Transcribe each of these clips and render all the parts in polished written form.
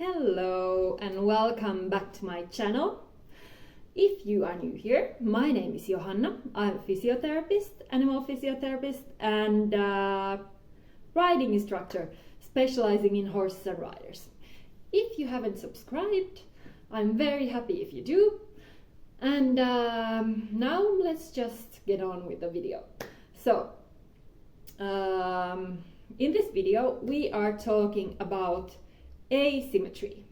Hello and welcome back to my channel. If you are new here, my name is Johanna. I'm a physiotherapist, animal physiotherapist and riding instructor specializing in horses and riders. If you haven't subscribed, I'm very happy if you do. And now let's just get on with the video. So, in this video we are talking about asymmetry.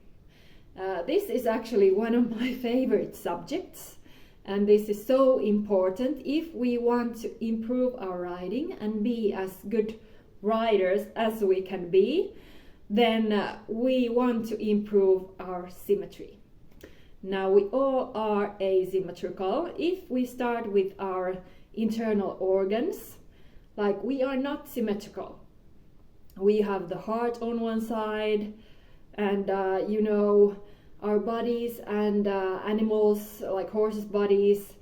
This is actually one of my favorite subjects, and this is so important if we want to improve our riding and be as good riders as we can be. Then we want to improve our symmetry. Now we all are asymmetrical. If we start with our internal organs, like we are not symmetrical. We have the heart on one side, and our bodies and animals like horses' bodies,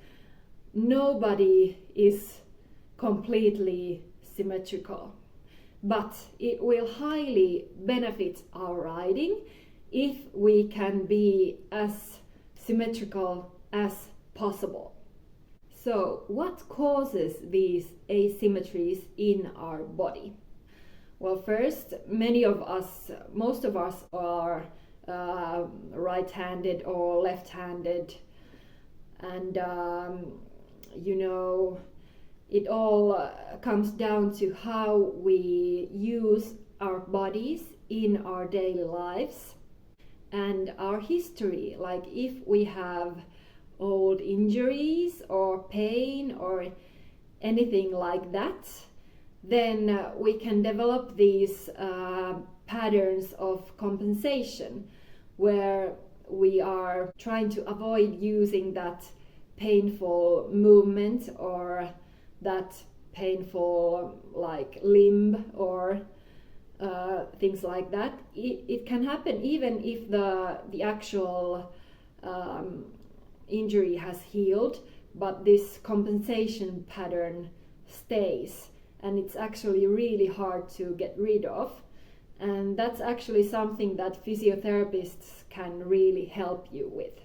nobody is completely symmetrical. But it will highly benefit our riding if we can be as symmetrical as possible. So, what causes these asymmetries in our body? Well, first, most of us are right-handed or left-handed, and it all comes down to how we use our bodies in our daily lives and our history. Like if we have old injuries or pain or anything like that, then we can develop these patterns of compensation where we are trying to avoid using that painful movement or that painful like limb or things like that. It can happen even if the actual injury has healed, but this compensation pattern stays, and it's actually really hard to get rid of. And that's actually something that physiotherapists can really help you with.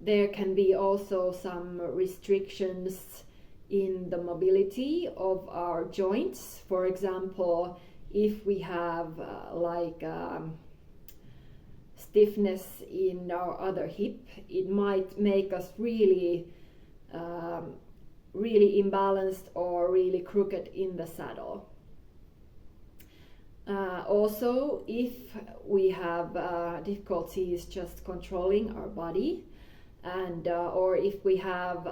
There can be also some restrictions in the mobility of our joints. For example, if we have stiffness in our other hip, it might make us really imbalanced or really crooked in the saddle. Also, if we have difficulties just controlling our body, and or if we have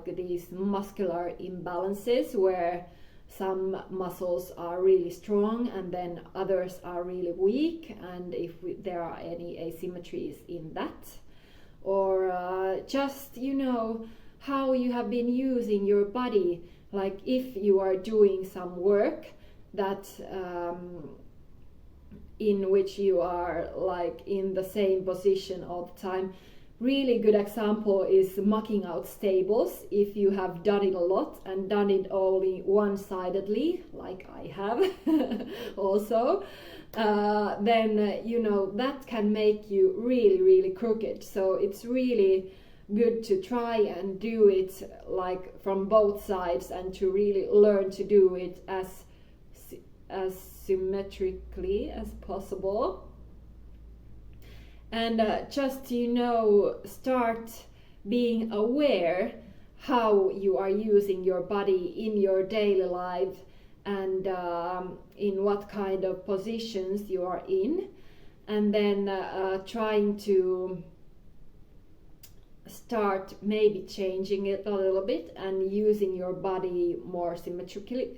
these muscular imbalances where some muscles are really strong and then others are really weak, and if there are any asymmetries in that, or just how you have been using your body, like if you are doing some work that in which you are like in the same position all the time. Really good example is mucking out stables. If you have done it a lot and done it only one-sidedly, like I have also, then that can make you really crooked. So it's really good to try and do it like from both sides and to really learn to do it as symmetrically as possible. And just start being aware how you are using your body in your daily life and in what kind of positions you are in, and then trying to start maybe changing it a little bit and using your body more symmetrically.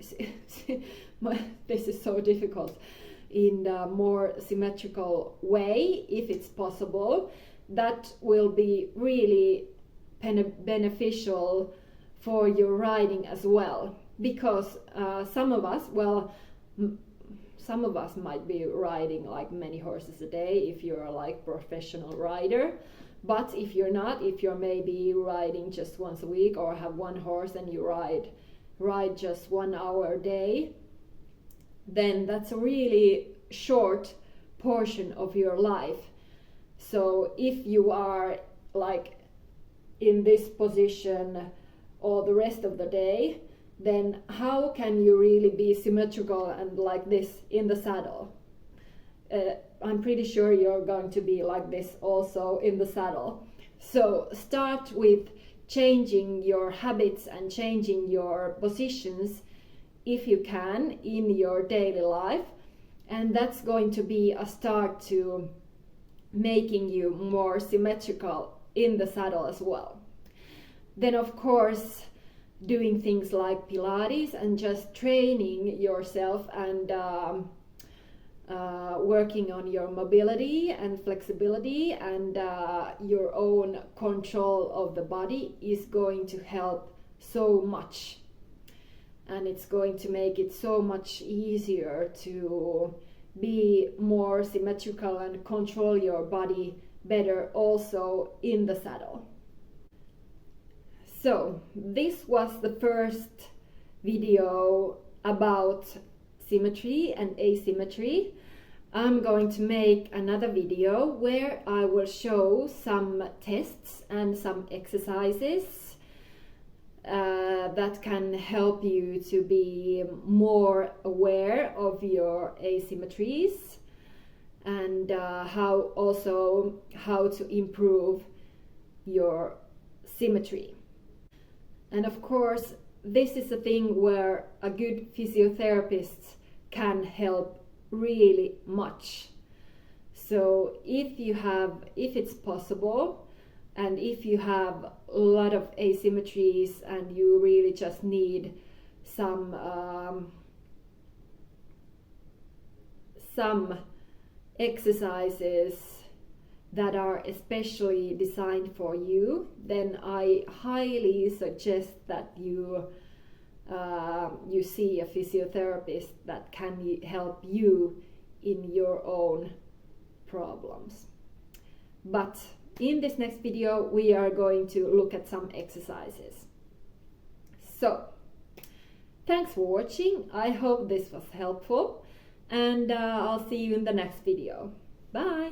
This is so difficult. In a more symmetrical way, if it's possible. That will be really beneficial for your riding as well, because some of us might be riding like many horses a day if you're like professional rider. But if you're not, if you're maybe riding just once a week or have one horse and you ride just 1 hour a day, then that's a really short portion of your life. So if you are like in this position all the rest of the day, then how can you really be symmetrical and like this in the saddle? I'm pretty sure you're going to be like this also in the saddle. So start with changing your habits and changing your positions if you can in your daily life, and that's going to be a start to making you more symmetrical in the saddle as well. Then of course doing things like Pilates and just training yourself and working on your mobility and flexibility and your own control of the body is going to help so much, and it's going to make it so much easier to be more symmetrical and control your body better also in the saddle. So this was the first video about symmetry and asymmetry. I'm going to make another video where I will show some tests and some exercises that can help you to be more aware of your asymmetries, and how to improve your symmetry. And of course, this is a thing where a good physiotherapist can help really much. So if it's possible, and if you have a lot of asymmetries and you really just need some exercises that are especially designed for you, then I highly suggest that you see a physiotherapist that can help you in your own problems. But in this next video we are going to look at some exercises. So thanks for watching. I hope this was helpful, and I'll see you in the next video. Bye!